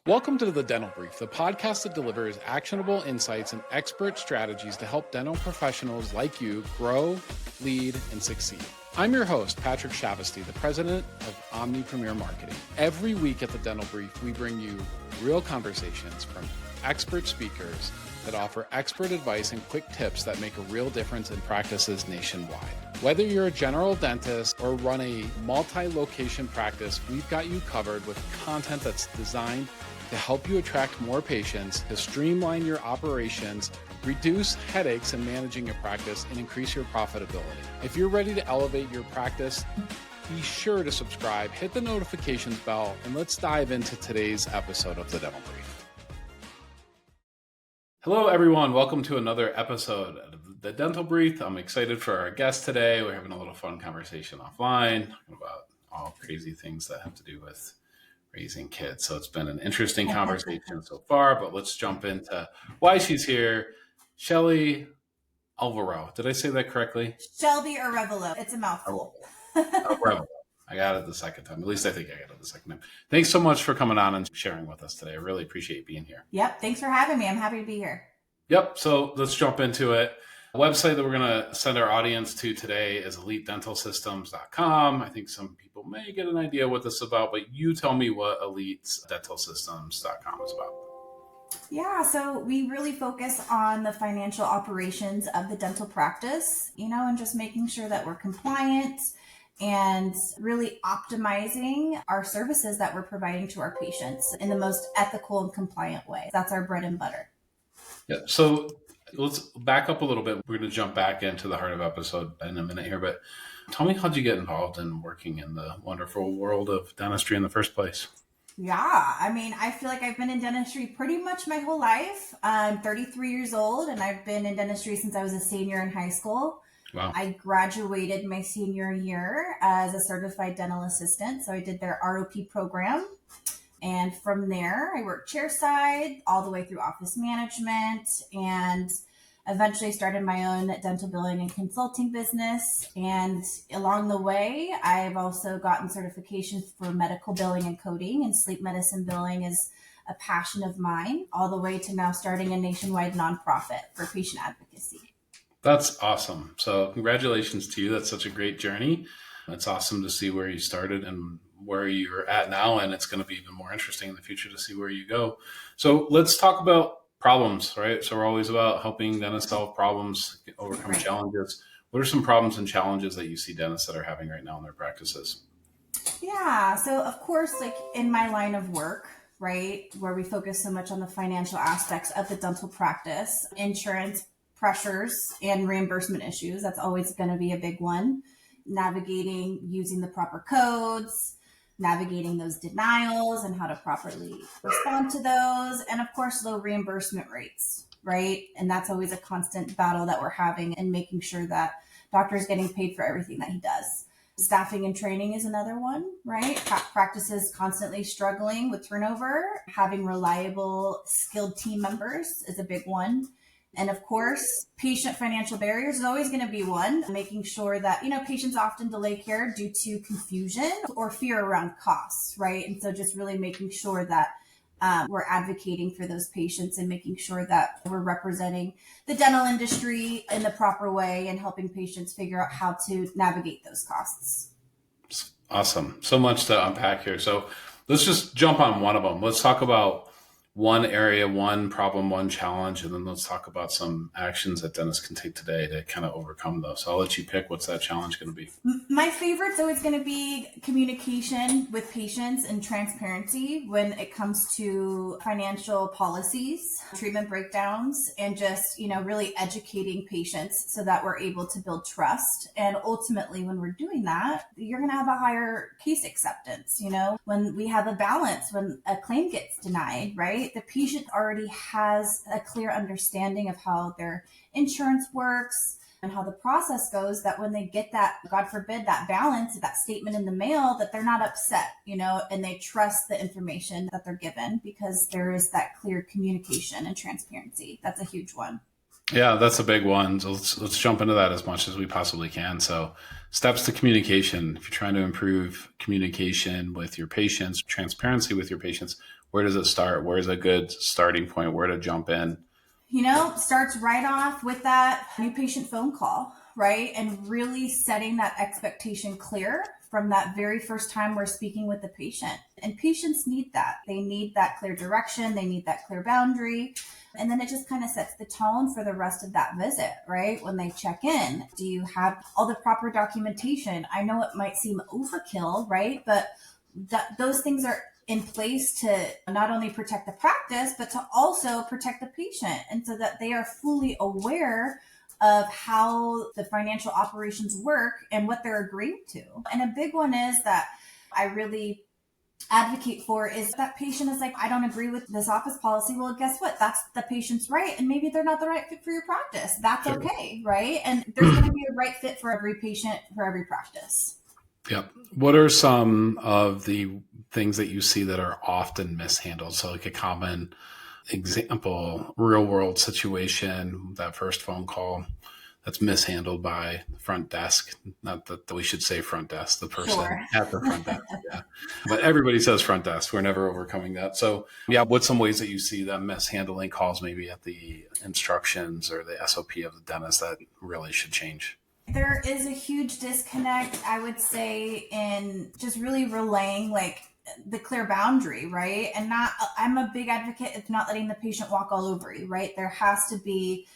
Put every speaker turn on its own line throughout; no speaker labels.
Welcome to The Dental Brief, the podcast that delivers actionable insights and expert strategies to help dental professionals like you grow, lead, and succeed. I'm your host, Patrick Shavasty, the president of Omni Premier Marketing. Every week at The Dental Brief, we bring you real conversations from expert speakers that offer expert advice and quick tips that make a real difference in practices nationwide. Whether you're a general dentist or run a multi-location practice, we've got you covered with content that's designed to help you attract more patients, to streamline your operations, reduce headaches in managing your practice, and increase your profitability. If you're ready to elevate your practice, be sure to subscribe, hit the notifications bell, and let's dive into today's episode of The Dental Brief. Hello, everyone. Welcome to another episode of The Dental Brief. I'm excited for our guest today. We're having a little fun conversation offline about all crazy things that have to do with raising kids. So it's been an interesting conversation so far, but let's jump into why she's here. Shelbey Arevalo. Did I say that correctly?
Shelbey Arevalo. It's a mouthful.
Arevalo. I got it the second time. At least I think I got it the second time. Thanks so much for coming on and sharing with us today. I really appreciate being here.
Yep. Thanks for having me. I'm happy to be here.
Yep. So let's jump into it. The website that we're going to send our audience to today is elitedentalsystems.com. I think some people may get an idea what this is about, but you tell me what elitedentalsystems.com is about.
Yeah, so we really focus on the financial operations of the dental practice, and just making sure that we're compliant and really optimizing our services that we're providing to our patients in the most ethical and compliant way. That's our bread and butter.
Yeah. So let's back up a little bit. We're going to jump back into the heart of episode in a minute here, but tell me, how'd you get involved in working in the wonderful world of dentistry in the first place?
Yeah, I feel like I've been in dentistry pretty much my whole life. I'm 33 years old and I've been in dentistry since I was a senior in high school.
Wow.
I graduated my senior year as a certified dental assistant. So I did their ROP program. And from there, I worked chairside all the way through office management and eventually started my own dental billing and consulting business. And along the way, I've also gotten certifications for medical billing and coding, and sleep medicine billing is a passion of mine, all the way to now starting a nationwide nonprofit for patient advocacy.
That's awesome. So congratulations to you. That's such a great journey. It's awesome to see where you started and where you're at now, and it's going to be even more interesting in the future to see where you go. So let's talk about problems, right? So we're always about helping dentists solve problems, overcome challenges. What are some problems and challenges that you see dentists that are having right now in their practices?
Yeah, so of course, like in my line of work, right, where we focus so much on the financial aspects of the dental practice, insurance pressures and reimbursement issues, that's always going to be a big one. Navigating using the proper codes, navigating those denials and how to properly respond to those. And of course, low reimbursement rates, right? And that's always a constant battle that we're having and making sure that doctor's getting paid for everything that he does. Staffing and training is another one, right? Practices constantly struggling with turnover. Having reliable, skilled team members is a big one. And of course, patient financial barriers is always going to be one, making sure that, patients often delay care due to confusion or fear around costs, right? And so just really making sure that we're advocating for those patients and making sure that we're representing the dental industry in the proper way and helping patients figure out how to navigate those costs.
Awesome. So much to unpack here. So let's just jump on one of them. Let's talk about one area, one problem, one challenge, and then let's talk about some actions that dentists can take today to kind of overcome those. So I'll let you pick. What's that challenge going to be?
My favorite's always going to be communication with patients and transparency when it comes to financial policies, treatment breakdowns, and just, really educating patients so that we're able to build trust. And ultimately, when we're doing that, you're going to have a higher case acceptance. When we have a balance, when a claim gets denied, right? The patient already has a clear understanding of how their insurance works and how the process goes, that when they get that, God forbid, that balance, that statement in the mail, that they're not upset, and they trust the information that they're given because there is that clear communication and transparency. That's a huge one.
Yeah, that's a big one. So let's jump into that as much as we possibly can. So steps to communication. If you're trying to improve communication with your patients, transparency with your patients, Where does it start? Where's a good starting point? Where to jump in?
Starts right off with that new patient phone call, right? And really setting that expectation clear from that very first time we're speaking with the patient. And patients need that. They need that clear direction. They need that clear boundary. And then it just kind of sets the tone for the rest of that visit, right? When they check in, do you have all the proper documentation? I know it might seem overkill, right? But those things are in place to not only protect the practice, but to also protect the patient. And so that they are fully aware of how the financial operations work and what they're agreeing to. And a big one is that I really advocate for is that patient is like, I don't agree with this office policy. Well, guess what? That's the patient's right. And maybe they're not the right fit for your practice. That's okay, right? And there's going to be a right fit for every patient, for every practice.
Yep. What are some of the things that you see that are often mishandled? So like a common example, real world situation, that first phone call that's mishandled by the front desk. Not that we should say front desk, the person at the front desk. Yeah. But everybody says front desk. We're never overcoming that. So yeah, what's some ways that you see them mishandling calls maybe at the instructions or the SOP of the dentist that really should change?
There is a huge disconnect, I would say, in just really relaying like the clear boundary, right? And I'm a big advocate of not letting the patient walk all over you, right? There has to be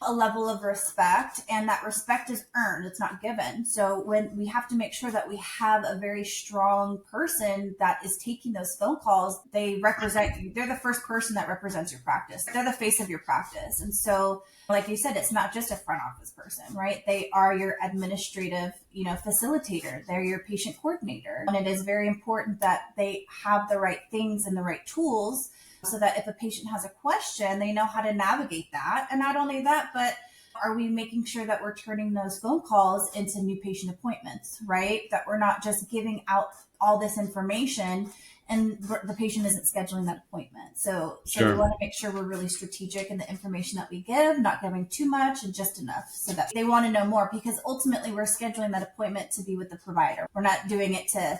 a level of respect, and that respect is earned. It's not given. So when we have to make sure that we have a very strong person that is taking those phone calls, they represent you. They're the first person that represents your practice. They're the face of your practice. And so, like you said, it's not just a front office person, right? They are your administrative, facilitator. They're your patient coordinator. And it is very important that they have the right things and the right tools so that if a patient has a question, they know how to navigate that. And not only that, but are we making sure that we're turning those phone calls into new patient appointments, right? That we're not just giving out all this information and the patient isn't scheduling that appointment. So we want to make sure we're really strategic in the information that we give, not giving too much and just enough so that they want to know more, because ultimately we're scheduling that appointment to be with the provider. We're not doing it to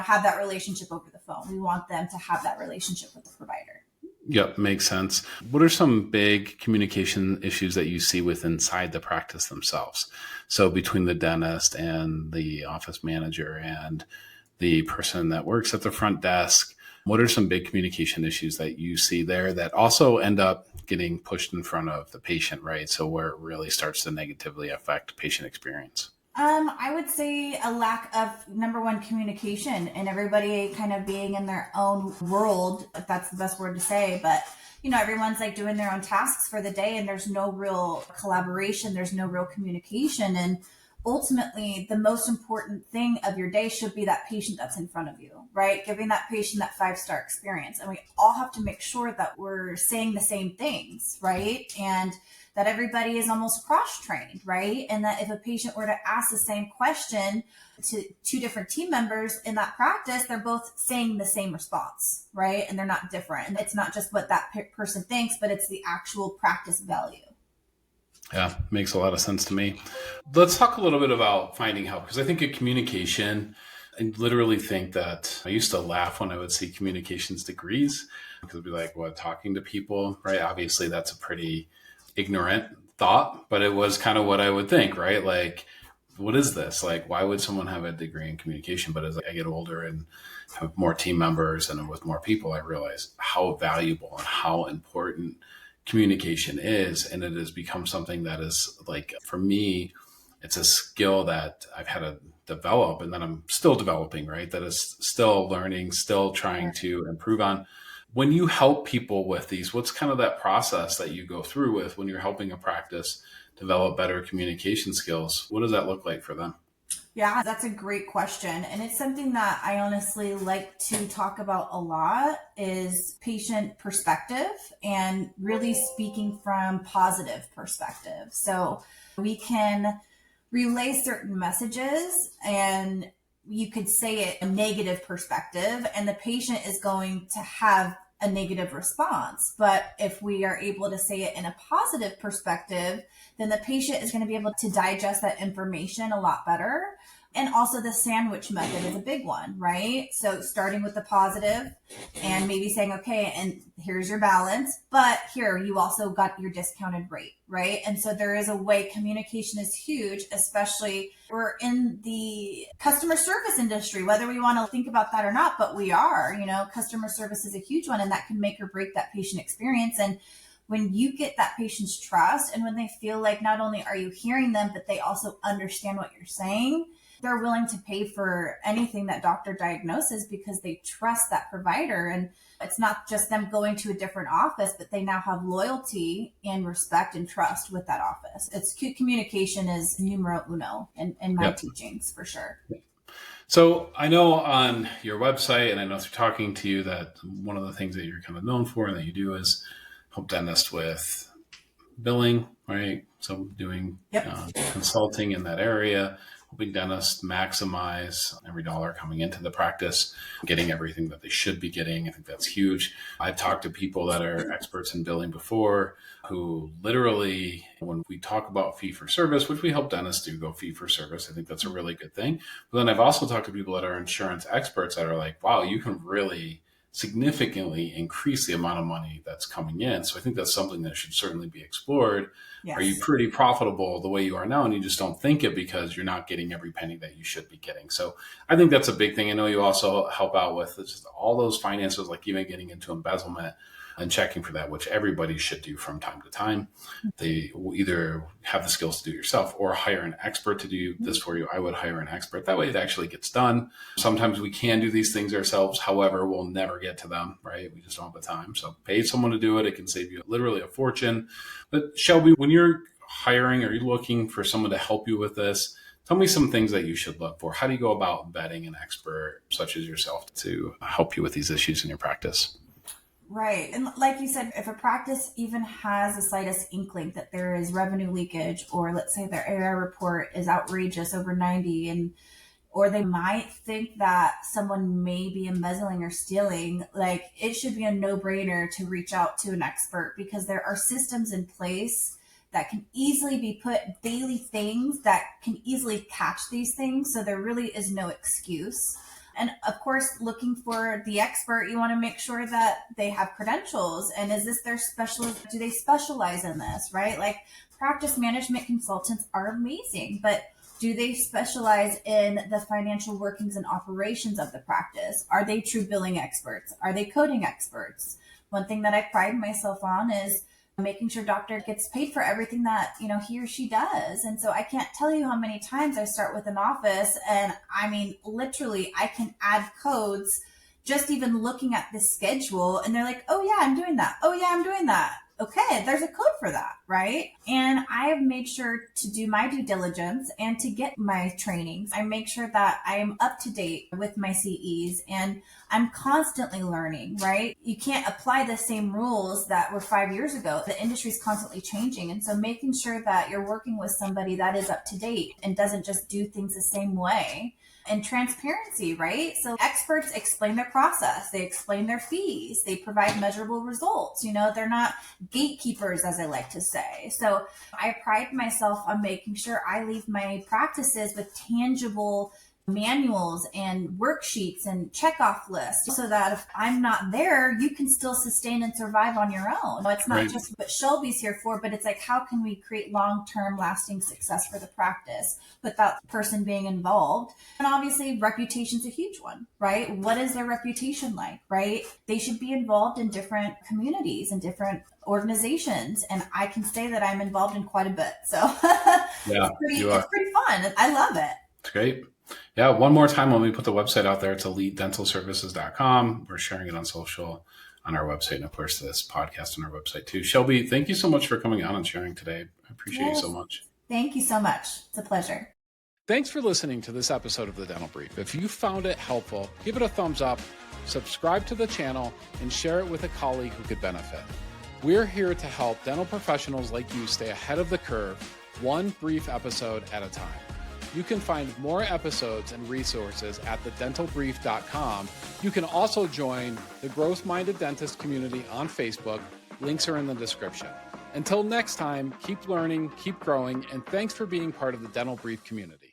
have that relationship over the phone. We want them to have that relationship with the provider.
Yep, makes sense. What are some big communication issues that you see with inside the practice themselves? So between the dentist and the office manager and the person that works at the front desk, what are some big communication issues that you see there that also end up getting pushed in front of the patient, right? So where it really starts to negatively affect patient experience?
I would say a lack of, number one, communication, and everybody kind of being in their own world, if that's the best word to say. But, everyone's like doing their own tasks for the day, and there's no real collaboration. There's no real communication. And ultimately, the most important thing of your day should be that patient that's in front of you, right? Giving that patient that 5-star experience. And we all have to make sure that we're saying the same things, right? And that everybody is almost cross-trained, right? And that if a patient were to ask the same question to 2 different team members in that practice, they're both saying the same response, right? And they're not different. And it's not just what that person thinks, but it's the actual practice value.
Yeah, makes a lot of sense to me. Let's talk a little bit about finding help, because I think of communication, I literally think that I used to laugh when I would see communications degrees, because it'd be like, what, talking to people, right? Obviously, that's a pretty ignorant thought, but it was kind of what I would think, right? Like, what is this? Like, why would someone have a degree in communication? But as I get older and have more team members and with more people, I realize how valuable and how important communication is. And it has become something that is, like, for me, it's a skill that I've had to develop and that I'm still developing, right? That is still learning, still trying to improve on. When you help people with these, what's kind of that process that you go through with when you're helping a practice develop better communication skills? What does that look like for them?
Yeah, that's a great question. And it's something that I honestly like to talk about a lot, is patient perspective and really speaking from positive perspective. So we can relay certain messages, and you could say it a negative perspective, and the patient is going to have a negative response. But if we are able to say it in a positive perspective, then the patient is going to be able to digest that information a lot better. And also the sandwich method is a big one, right? So starting with the positive and maybe saying, okay, and here's your balance, but here you also got your discounted rate, right? And so there is a way, communication is huge, especially we're in the customer service industry, whether we want to think about that or not, but we are, customer service is a huge one, and that can make or break that patient experience. And when you get that patient's trust and when they feel like not only are you hearing them, but they also understand what you're saying, they're willing to pay for anything that doctor diagnoses because they trust that provider. And it's not just them going to a different office, but they now have loyalty and respect and trust with that office. It's communication is numero uno in my teachings for sure.
So I know on your website, and I know through talking to you, that one of the things that you're kind of known for and that you do is help dentists with billing, right? So doing consulting in that area, helping dentists maximize every dollar coming into the practice, getting everything that they should be getting. I think that's huge. I've talked to people that are experts in billing before who literally, when we talk about fee for service, which we help dentists do, go fee for service, I think that's a really good thing. But then I've also talked to people that are insurance experts that are like, wow, you can really significantly increase the amount of money that's coming in. So I think that's something that should certainly be explored. Yes. Are you pretty profitable the way you are now, and you just don't think it because you're not getting every penny that you should be getting? So I think that's a big thing. I know you also help out with just all those finances, like even getting into embezzlement and checking for that, which everybody should do from time to time. They will either have the skills to do it yourself or hire an expert to do this for you. I would hire an expert. That way it actually gets done. Sometimes we can do these things ourselves. However, we'll never get to them, right? We just don't have the time. So pay someone to do it. It can save you literally a fortune. But Shelby, when you're hiring or you're looking for someone to help you with this, tell me some things that you should look for. How do you go about vetting an expert such as yourself to help you with these issues in your practice?
Right. And like you said, if a practice even has the slightest inkling that there is revenue leakage, or let's say their AR report is outrageous over 90, or they might think that someone may be embezzling or stealing, like it should be a no-brainer to reach out to an expert, because there are systems in place that can easily be put, daily things that can easily catch these things. So there really is no excuse. And of course, looking for the expert, you want to make sure that they have credentials. And is this their specialist? Do they specialize in this, right? Like practice management consultants are amazing, but do they specialize in the financial workings and operations of the practice? Are they true billing experts? Are they coding experts? One thing that I pride myself on is making sure doctor gets paid for everything that, he or she does. And so I can't tell you how many times I start with an office, and I mean, literally I can add codes just even looking at the schedule, and they're like, oh yeah, I'm doing that. Oh yeah, I'm doing that. Okay, there's a code for that, right? And I have made sure to do my due diligence and to get my trainings. I make sure that I am up to date with my CEs, and I'm constantly learning, right? You can't apply the same rules that were 5 years ago. The industry is constantly changing. And so making sure that you're working with somebody that is up to date and doesn't just do things the same way. And transparency, right? So experts explain their process. They explain their fees. They provide measurable results. They're not gatekeepers, as I like to say. So I pride myself on making sure I leave my practices with tangible manuals and worksheets and checkoff lists, so that if I'm not there, you can still sustain and survive on your own. It's not just what Shelby's here for, but it's like, how can we create long-term lasting success for the practice without the person being involved? And obviously reputation's a huge one, right? What is their reputation like, right? They should be involved in different communities and different organizations. And I can say that I'm involved in quite a bit. So it's pretty fun. I love it.
It's great. Yeah, one more time, when we put the website out there, it's elitedentalservices.com. We're sharing it on social, on our website, and of course this podcast on our website too. Shelby, thank you so much for coming on and sharing today. I appreciate you so much.
Thank you so much. It's a pleasure.
Thanks for listening to this episode of The Dental Brief. If you found it helpful, give it a thumbs up, subscribe to the channel, and share it with a colleague who could benefit. We're here to help dental professionals like you stay ahead of the curve, one brief episode at a time. You can find more episodes and resources at thedentalbrief.com. You can also join the Growth-Minded Dentist community on Facebook. Links are in the description. Until next time, keep learning, keep growing, and thanks for being part of the Dental Brief community.